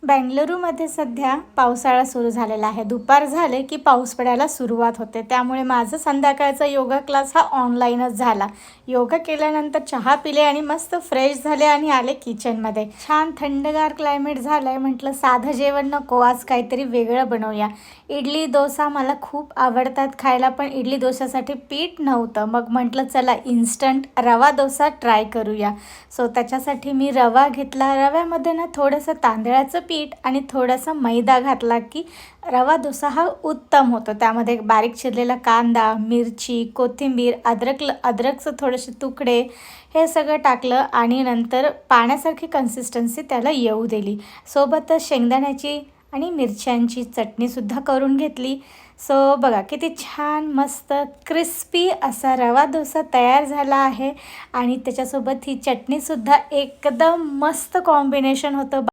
बेंगलुरूमध्ये सध्या पावसाळा सुरू झालेला आहे. दुपार झाले की पाऊस पडायला सुरुवात होते. त्यामुळे माझं संध्याकाळचा योगा क्लास हा ऑनलाईनच झाला. योगा केल्यानंतर चहा पिले आणि मस्त फ्रेश झाले आणि आले किचनमध्ये. छान थंडगार क्लायमेट झालं आहे. म्हटलं साधं जेवण नको, आज काहीतरी वेगळं बनवूया. इडली डोसा मला खूप आवडतात खायला, पण इडली डोशासाठी पीठ नव्हतं. मग म्हटलं चला इन्स्टंट रवा डोसा ट्राय करूया. त्याच्यासाठी मी रवा घेतला. रव्यामध्ये ना थोडंसं तांदळाचं पीठ आणि थोडासा मैदा घातला की रवा डोसा हा उत्तम होतो. त्यामध्ये बारीक चिरलेला कांदा, मिरची, कोथिंबीर, अद्रकचं थोडेसे तुकडे हे सगळं टाकलं आणि नंतर पाण्यासारखी कन्सिस्टन्सी त्याला येऊ दिली. सोबतच शेंगदाण्याची आणि मिरच्यांची चटणीसुद्धा करून घेतली. बघा किती छान मस्त क्रिस्पी असा रवा डोसा तयार झाला आहे आणि त्याच्यासोबत ही चटणीसुद्धा एकदम मस्त कॉम्बिनेशन होतं.